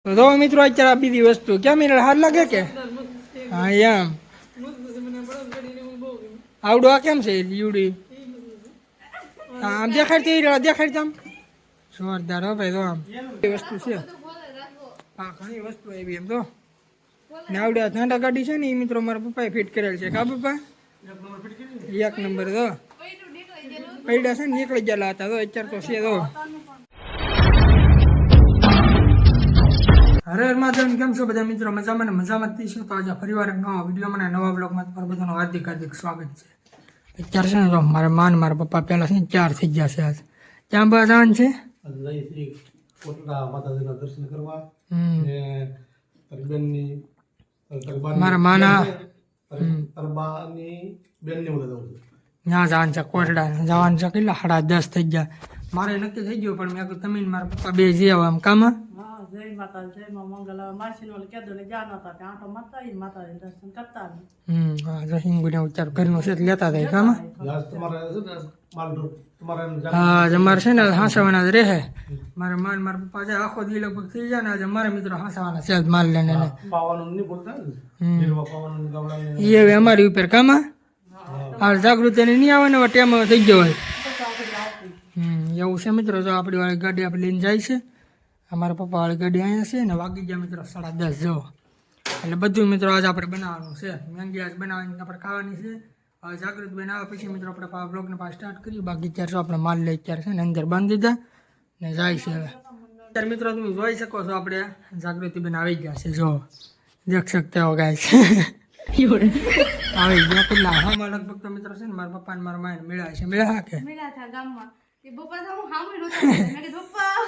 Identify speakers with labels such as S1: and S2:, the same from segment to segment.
S1: તો જો મિત્રો અત્યારે આ બીજી વસ્તુ કેમ એને હાર લાગે કે હા એમ આવડું આ કેમ છે લીવડી આમ દેખાડતી દેખાડતી આમ જોરદાર હો ભાઈ તો આમ એ વસ્તુ છે હા ઘણી વસ્તુ એવી એમ તો ને આવડે ઠંડા ગાડી છે ને એ મિત્રો મારા પપ્પાએ ફિટ કરેલ છે કા પપ્પા એક નંબર તો પૈડા છે ને નીકળી ગયેલા હતા તો અત્યારે તો છે તો હરે હર મહાદેવ કેમ છો બધા મિત્રો મજામાં ને મજામાં જ છો તો આજે ફરીવાર એક નવા વિડીયોમાં અને નવા બ્લોગમાં તમારું બધાનું હાર્દિક હાર્દિક સ્વાગત છે અત્યારે છે ને તો મારા પપ્પા પહેલા છે ને 4 થઈ ગયા છે આજ ક્યાં બા જવાનું છે
S2: દર્શન કરવા
S1: મારા માના
S2: બેન
S1: ત્યાં જવાનું છે કોટડા જવાનું છે કેટલા 10:30 થઈ ગયા મારે નક્કી થઈ ગયું પણ મેં કહ્યું તમે મારા પપ્પા બે જઈ આવો આમ કામાં
S3: જય માતા જય માં મંગલ માસી નો કેદો ને જાન હતા ત્યાં આટો માતા દર્શન કરતા
S1: હા જહિંગુને ઉચ્ચાર ઘરનું છે લેતા થાય કામાં હા અમારે છે ને હાંસવાના જ રહે મારા પપ્પા જાય આખો દી લગભગ થઈ જાય ને આજે મારા મિત્રો હાંસવાના છે માલ લઈને એ હવે અમારી ઉપર કામાં હાલ જાગૃતિ નહીં આવે ને ટેમ થઈ ગયો હોય એવું છે મિત્રો જો આપણી વાળી ગાડી આપણે લઈને જાય છે અમારા પપ્પા વાળી ગાડી અહીંયા છે ને વાગી ગયા મિત્રો 10:30 જો એટલે બધું મિત્રો આજે આપણે બનાવવાનું છે મેંગી આજ બનાવવાની આપણે ખાવાની છે હવે જાગૃત બનાવ્યા પછી મિત્રો આપણે બ્લોગને પાછા સ્ટાર્ટ કરીએ બાકી અત્યારે આપણે માલ લઈ અત્યારે છે ને અંદર બાંધી દીધા ને જાય છે હવે અત્યારે મિત્રો તમે જોઈ શકો છો આપણે જાગૃતિ બેન આવી ગયા છે જો દેખ શકતા હો ગાય છે આવી ગયા કેટલા હામાં લગભગ તો મિત્રો છે ને મારા પપ્પા ને મારા માને મેળા છે મેળા કે
S3: ગામમાં પપ્પા તો હું હામું નહોતું પપ્પા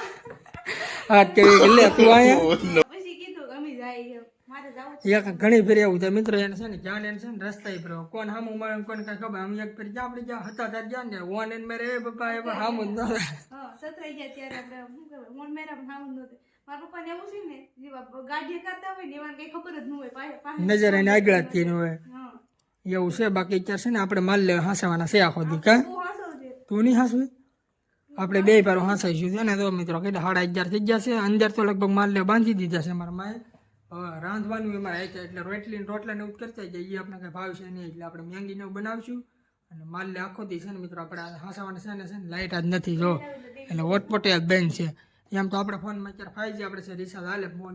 S1: અત્યારે લે તું આયા
S3: પછી કીધું ગમી જાય મારે જાવું
S1: એક ઘણી ફેર એવું થાય મિત્રો એને છે ને જ્ઞાન એને છે ને રસ્તા પર કોણ હામું મળે કોને કઈ ખબર અમે એક ફેર જ્યાં આપણે જ્યાં હતા ત્યાં જ્યાં ને ઓન એને મેરે એ પપ્પા એ હામું જ નહોતા
S3: સતરાઈ ગયા ત્યારે આપણે શું કહેવાય મોન મેરા પણ હામું નહોતું મારા પપ્પાને એવું છે ને જેવા ગાડી કરતા હોય ને એમાં કઈ ખબર જ ન હોય
S1: નજર એને આગળ જ થઈને હોય એવું છે બાકી અત્યારે છે ને આપણે માલ લે હાંસવાના છે આખો દી કા તું નહીં હાંસવી આપણે બે પારો હાંસાઈશું છે ને તો મિત્રો કેટલા 11:30 થઈ ગયા છે અંદર તો લગભગ માલ લે બાંધી દીધા છે મારા માએ હવે રાંધવાનું એમાં એટલે રોટલા ને એવું કરતા જાય એ આપણે કઈ ભાવશે નહીં એટલે આપણે મેંગી ને બનાવશું અને માલ લે આખો દી છે ને મિત્રો આપણે હાંસવાના છે ને લાઇટ જ નથી જો એટલે ઓટપોટે જ બેન છે એમ તો આપણે ફોનમાં અત્યારે 5G આપણે છે રિચાર્જ હાલે ફોન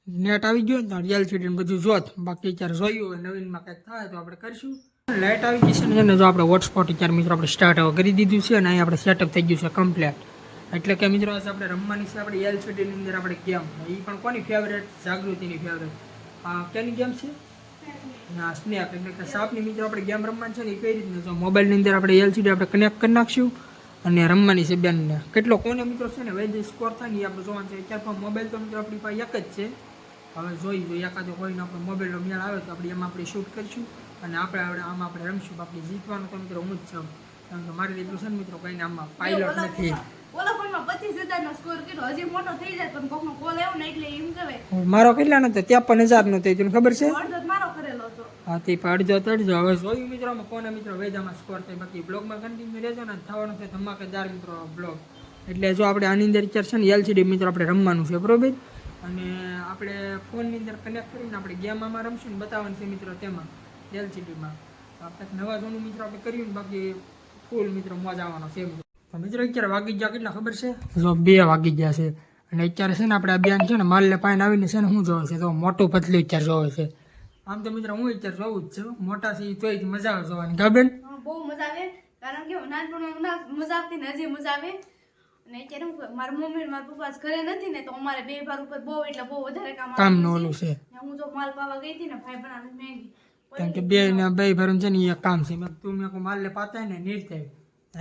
S1: નેટ આવી ગયો ને તો LCD બધું જોત બાકી અત્યારે જોયું હોય નવીનમાં કંઈક થાય તો આપણે કરીશું લાઇટ આવી ગઈ છે ને જો આપણે હોટસ્પોટ અત્યારે મિત્રો આપણે સ્ટાર્ટ કરી દીધું છે અને અહીં આપણે સેટઅપ થઈ ગયું છે કમ્પ્લીટ એટલે કે મિત્રો આજે આપણે રમવાની છે આપણે LCD ની અંદર આપણે ગેમ એ પણ કોની ફેવરેટ જાગૃતિની ફેવરેટ કેની ગેમ છે ના સ્નેક એટલે કે સાપની મિત્રો આપણે ગેમ રમવાની છે ને એ કઈ રીતના જો મોબાઈલની અંદર આપણે LCD આપણે કનેક્ટ કરી નાખશું અને રમવાની છે બેનને કેટલો કોને મિત્રો છે ને વેજ સ્કોર થાય ને એ આપણે જોવાનું છે અત્યારે પણ મોબાઈલ તો મિત્રો આપણી પાસે એક જ છે હવે જોઈ એકાદો કોઈને આપણે મોબાઈલનો મેળ આવે તો આપણે એમાં આપણે શૂટ કરીશું અને આપણે આમાં આપણે રમશું આપણે જીતવાનું તો મિત્રો હું જ છું કારણ કે મારી એટલું છે ને મિત્રો કઈને આમાં પાયલોટ નથી
S3: ઓલા ફોનમાં 25,000 નો સ્કોર કર્યો હજી મોટો થઈ જાય પણ કોકનો કોલ આવ્યો ને એટલે એમ કહેવાય
S1: મારો કેટલા નતો 53,000 નો તને ખબર છે
S3: અડધો મારો કરેલો હતો
S1: હા તે અડધો હવે જોયું મિત્રો કોને મિત્રો વેજામાં સ્કોર થાય બાકી બ્લોગમાં કન્ટિન્યુ રહેજો ને થવાનું છે ધમાકેદાર મિત્રો બ્લોગ એટલે જો આપણે આની અંદર અત્યારે છે ને LCD મિત્રો આપણે રમવાનું છે બરોબર અને આપણે ફોનની અંદર કનેક્ટ કરીને આપણે ગેમમાં રમશું ને બતાવવાનું છે મિત્રો તેમાં LCDમાં આપણે નવા જૂનું મિત્રો આપણે કર્યું ને બાકી ફૂલ મિત્રો મોજ આવવાનો છે મિત્રો અત્યારે વાગી ગયા કેટલા ખબર છે જો 2 વાગી ગયા છે અને અત્યારે છે ને આપણે આ બેન છે ને માલ લે પાઈને આવીને છે ને શું જોવે છે તો મોટું પતલું અત્યારે જોવે છે આમ તો મિત્રો હું અત્યારે જોવું જ છું મોટા છે એ તોય મજા આવે જોવાની ગાબેન
S3: બહુ મજા આવે કારણ કે નાનપણમાં મજા આવતી ને હજી મજા આવે અને અત્યારે મારા મમ્મી મારા પપ્પા ઘરે નથી ને તો અમારે બે ભાર ઉપર બહુ એટલે બહુ વધારે કામ
S1: નું ઓલું છે
S3: હું જો માલ પાવા ગઈ હતી ને ભાઈ બનાવે મેંગી
S1: કારણ કે બે ભરું છે ને એ કામ છે તું મેં માલ લે પાતા ને નીર થાય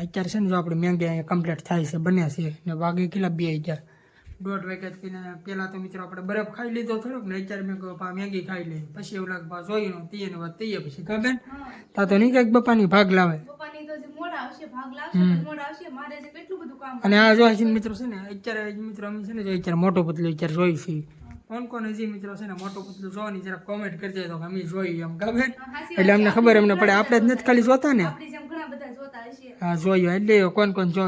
S1: અત્યારે છે ને જો આપણે મેંગી અહીંયા કમ્પ્લીટ થાય છે બન્યા છે ને વાગે કેટલા 2:00 1:30 વાગ્યા પહેલાં તો મિત્રો આપણે બરફ ખાઈ લીધો થોડોક ને અત્યારે મેં કહું મેંગી ખાઈ લે પછી એવું લાગે જોયું તીએ ને વાત તૈયાર પછી ખબર તા તો નહીં કંઈક બપાની ભાગ લાવે અને આ જો મિત્રો છે ને અત્યારે મિત્રો અમે છે ને જો અત્યારે મોટો પતલું અત્યારે જોઈ છે કોણ હજી મિત્રો છે ને મોટો પતલું જોવાની જરા કોમેન્ટ કરજે તો અમે જોઈ એમ ખબર એટલે અમને ખબર અમને પડે આપણે જ નથી ખાલી જોતા ને હા જોયું એટલે કોણ જો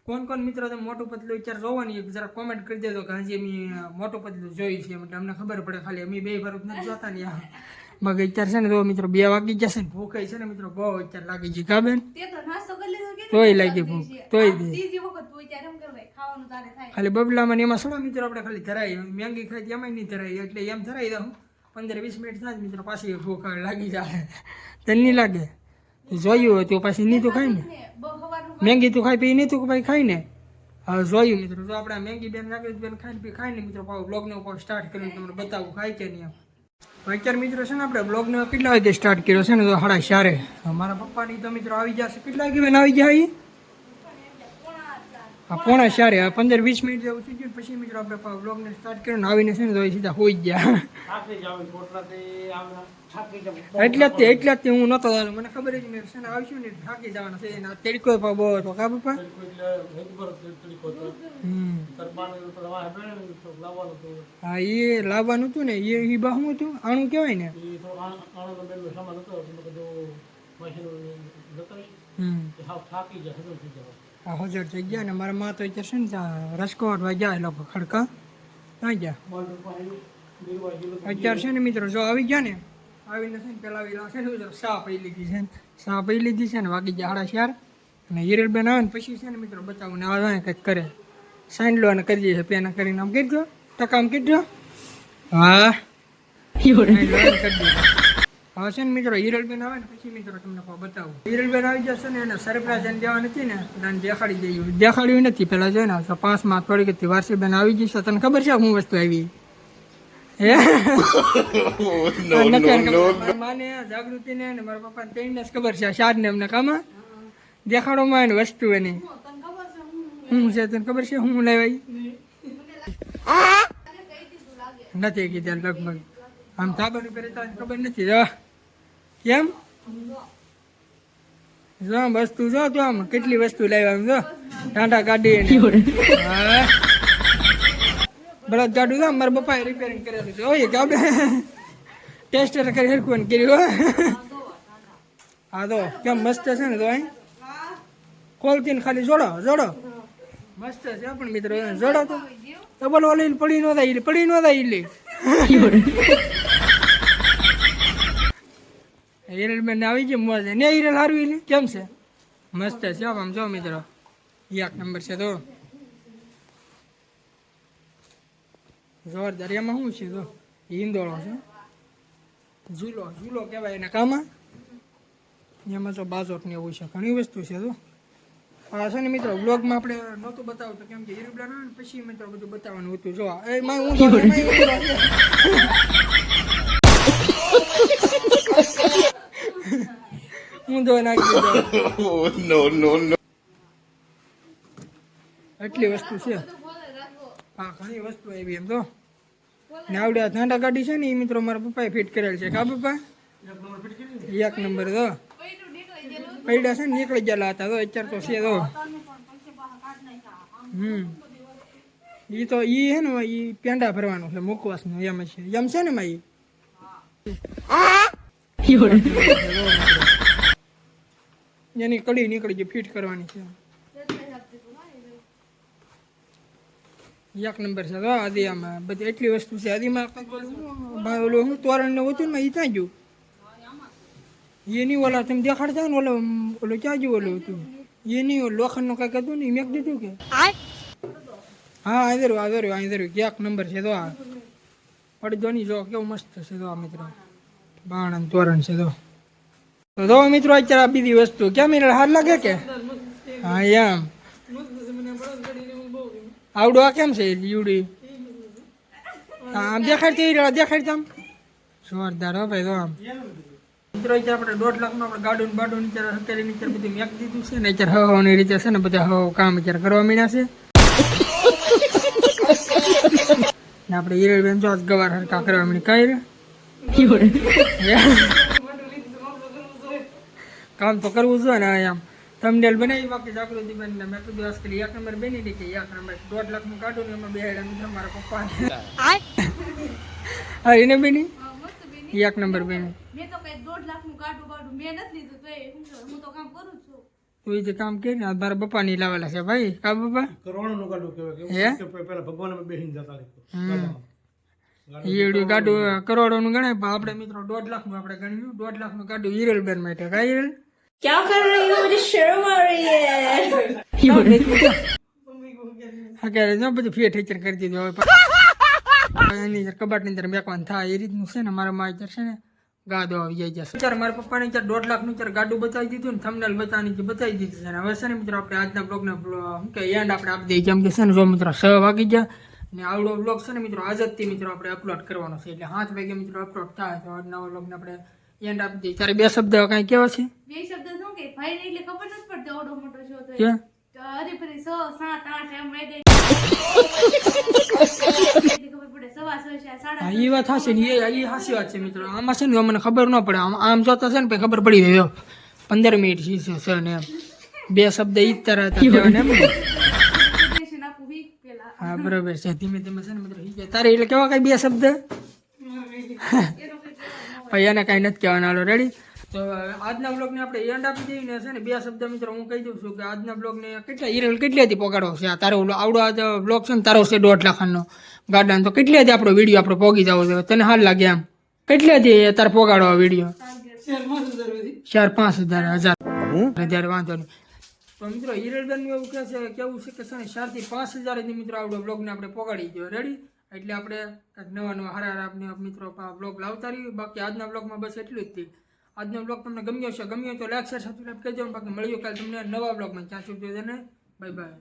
S1: કોણ મિત્રો તમે મોટું પતલું વિચાર જોવાની જરા કોમેન્ટ કરી દેજો કે હજી અમે મોટું પતલું જોઈ છે એટલે અમને ખબર પડે ખાલી અમે બે ભરૂચ નથી જોતા ને બાકી અત્યારે છે ને તો મિત્રો 2 વાગી જશે ને ભૂખ છે ને મિત્રો બહુ અત્યારે લાગી છે કા બેન
S3: તે તો નાસ્તો કરી લીધો કે
S1: તોય લાગી ભૂખ તોય દે
S3: ત્રીજી વખત તું ત્યારે એમ કરવાય ખાવાનું તારે થાય
S1: ખાલી બબલામાં ને એમાં થોડા મિત્રો આપણે ખાલી ધરાય મેંગી ખાઈ એમાંય નહીં ધરાય એટલે એમ ધરાઈ દઉં 15-20 મિનિટ થાય મિત્રો પાછી ભૂખ લાગી જાય તને નહીં લાગે જોયું હોય તો પાછી નહીં તો ખાય ને
S3: બહુ સવારનું
S1: મેંગી તો ખાઈ પી નહીં તો ભાઈ ખાઈ ને હવે જોયું મિત્રો જો આપણે મેંગી બેન રાકેશ બેન ખાઈને મિત્રો પાછું બ્લોગનો સ્ટાર્ટ કર્યું તમને બતાવું ખાય કે નહીં અત્યારે મિત્રો છે ને આપણે બ્લોગનો કેટલા વાગે સ્ટાર્ટ કર્યો છે ને તો 4:30 મારા પપ્પાની તો મિત્રો આવી જશે કેટલા વાગે બેન આવી જાય હા 3:45 15-20 મિનિટ જેવું થઈ ગયું પછી મિત્રો આપણે બ્લોગને સ્ટાર્ટ કર્યો ને આવીને છે ને તો સીધા હોઈ ગયા એટલે જ તે હું નહોતો મને ખબર જ મેં છે ને આવશું ને થાકી જવાના છે એના તડકો બહુ હતો કા પપ્પા હા એ લાવવાનું હતું ને એ બહુ હતું આણું કહેવાય ને હા હજર થઈ ગયા ને મારા માં તો અત્યારે છે ને ત્યાં રસકો વાટવા ગયા એ લોકો ખડકા ત્યાં ગયા અત્યારે છે ને મિત્રો જો આવી ગયા ને આવીને છે ને પેલા છે ને સા પી લીધી છે સા પી લીધી છે ને વાગી ગયા 4:30 અને હિરલબેન આવે ને પછી છે ને મિત્રો બતાવું ને આવે કંઈક કરે સાંડલો અને કરીએ છે પેના કરીને આમ કરી દો ટકા આમ કરી દો હા હવે છે ને મિત્રો હિરલબેન આવે ને પછી મિત્રો તમને બતાવું હિરલબેન આવી જશે ને એને સરપ્રાઈઝ એને દેવા નથી ને એને દેખાડ્યું નથી પેલા જોઈ ને 5 માં થોડીક વારસીબેન આવી જશે તને ખબર છે હું વસ્તુ આવી માને જાગૃતિ ને મારા પપ્પા ને ખબર છે શાદ ને એમને કામ દેખાડો માં એને વસ્તુ એની હું છે તને ખબર છે હું લેવાય નથી કીધા લગભગ આમ થાબર ઉપર ખબર નથી જો કેમ જો વસ્તુ જો તો આમ કેટલી વસ્તુ લાવ્યા આમ જો ટાટા ગાડી હા બળદ ગાડું તો મારા પપ્પાએ રિપેરિંગ કરેલું છે ઓય ગાબે ટેસ્ટર કરી હરખું કર્યું હા તો કેમ મસ્ત છે ને તો અહીં ખોલતી ને ખાલી જોડો મસ્ત છે પણ મિત્રો જોડો તો ડબલ ઓલી પડી ન થાય એટલે હિરલબેન આવી છે મોજ ને હિરલ હારું કેમ છે મસ્ત છે આમ જો મિત્રો 1 નંબર છે તો જોરદાર એમાં શું છે તો હિંદોળો છે ઝૂલો કહેવાય એના કામમાં એમાં તો બાજોટ ને એવું છે ઘણી વસ્તુ છે તો આ છે ને મિત્રો બ્લોગમાં આપણે નહોતું બતાવું તો કેમ કે હિરલબેન આવે ને પછી મિત્રો બધું બતાવવાનું હતું જો હું તો નાખી દીધો એટલી વસ્તુ છે હા ઘણી વસ્તુ આવી એમ તો ને આવડે ઠંડા ગાડી છે ને એ મિત્રો મારા પપ્પાએ ફિટ કરેલ છે કા પપ્પા 1 નંબર તો પૈડા છે ને નીકળી ગયેલા હતા તો અત્યારે તો છે તો એ તો એ હે ને એ પેંડા ભરવાનું છે મુખવાસનું એમ છે ને માં એની કડી નીકળી ગઈ ફિટ કરવાની છે 1 નંબર છે તો આદિ આમાં બધી એટલી વસ્તુ છે આદિમાં ઓલું હું તોરણ ને હતું ને એ ત્યાં ગયું એની ઓલા તમે દેખાડતા ને ઓલો ક્યાં ગયું ઓલું હતું એની લોખંડ નું કઈક હતું ને મેં દીધું કે હા આદર્યું 1 નંબર છે તો આ પડદોની જો કેવું મસ્ત છે તો આ મિત્રો બાણ તોરણ છે તો મિત્રો અત્યારે આ બીજી વસ્તુ કેમ હાર લાગે કે હા એમ આવડો આ કેમ છે લીવડી આમ દેખાડતી આમ જોરદાર હો ભાઈ તો આમ મિત્રો અત્યારે આપણે 1.5 લાખનું આપણે ગાડું બાડું અત્યારે બધું મેક દીધું છે ને અત્યારે હવાની રીતે છે ને બધા કામ અત્યારે કરવા માંડ્યા છે ને આપણે હિરલબેન જો ગવાર હરકા કરવા માંડી કઈ કામ તો કરવું જોઈએ ને આમ થંબનેલ બનાવી બાકી જાગૃતિ બેન મેં તો દિવસ કરી 1 નંબર બની દીધી 1 નંબર 1.5 લાખનું કાઢું ને એમાં બેહાડા મારા પપ્પા હા એને બેની 1 નંબર બેની
S3: મેં તો કઈ 1.5 લાખનું કાઢું મેં નથી લીધું તો હું તો કામ કરું છું
S1: તું એ જે કામ કરીને આ મારા પપ્પાની લાવેલા છે ભાઈ કા પપ્પા
S2: કરોડોનું ગાડું કહેવાય
S1: હે?
S2: કે પેલા ભગવાન બેસીને જતા રહે
S1: ઈયળું ગાડું કરોડોનું ગણાય પણ આપણે મિત્રો 1.5 લાખનું આપણે ગણ્યું 1.5 લાખનું ગાડું હિરલબેન માટે કા હિરલ
S4: क्या कर रही हो? मुझे शर्म आ रही है.
S1: હા ક્યારે જો બધું ફેર ઠેચર કરી દીધું હવે એની અંદર કબાટની અંદર મેકવાનું થાય એ રીતનું છે ને મારા માં છે ને ગાદો આવી જાય છે અત્યારે મારા પપ્પાને 1.5 લાખનું ગાડું બતાવી દીધું ને થંબનેલ બતાવી દીધું છે અને હવે છે ને મિત્રો આપણે આજના બ્લોગને શું કે એન્ડ આપણે આપી દઈએ કેમ કે છે ને જો મિત્રો 6 વાગી ગયા ને આવડો બ્લોગ છે ને મિત્રો આજથી મિત્રો આપણે અપલોડ કરવાનો છે એટલે 7 વાગે મિત્રો અપલોડ થાય તો આજના બ્લોગને આપણે એન્ડ આપી દઈએ તારે બે શબ્દ કાંઈ કેવા છે
S3: બે શબ્દ શું કે ભાઈ ને એટલે ખબર નથી પડતી ઓડો મોટો છો તો
S1: ક્યાં
S3: અરે ફરી 6 7 8 એમ વાગે ખબર પડે 6:30
S1: હા એ વાત હાશે ને એ હાસી વાત છે મિત્રો આમાં છે ને મને ખબર ન પડે આમ જોતા છે ને પછી ખબર પડી જાય 15 મિનિટ છે ને એમ બે શબ્દ ઈ જ તરત કહેવાને એમ ને
S3: પ્રેઝન્ટેશન આપું વીક પેલા
S1: હા બરોબર છે ધીમે ધીમે છે ને મિત્રો ઈ જાય તારે એટલે કેવા કઈ બે શબ્દ પછી એને કાંઈ નથી કહેવાના હાલો રેડી તો આજના બ્લોગને આપણે એન્ડ આપી દઈએ ને છે ને બે શબ્દ મિત્રો હું કહી દઉં છું કે આજના બ્લોગને કેટલી હતી પોગાડો છે આ તારો આવડો આ બ્લોગ છે ને તારો છે 1.5 લાખનો ગાર્ડન તો કેટલી હતી આપણો વિડીયો આપણે પોગી જવો જોઈએ તને હાલ લાગે એમ કેટલી હતી તારે પોગાડો આ વિડીયો 4-5 હજાર વાંધો નહીં તો મિત્રો હિરલબેન એવું કહે છે કેવું છે કે છે ને 4 થી 5 હજાર મિત્રો આવડો બ્લોગને આપણે પોગાડી દો રેડી એટલે આપણે નવા હારા આપને મિત્રો બ્લોગ લાવતા રહીએ બાકી આજના બ્લોગમાં બસ એટલું જ થયું આજનો બ્લોગ તમને ગમ્યો છે ગમ્યો તો લાઈક શેર સબસ્ક્રાઇબ કરજો બાકી મળ્યો કાલે તમને નવા બ્લોગમાં ત્યાં સુધી બાય બાય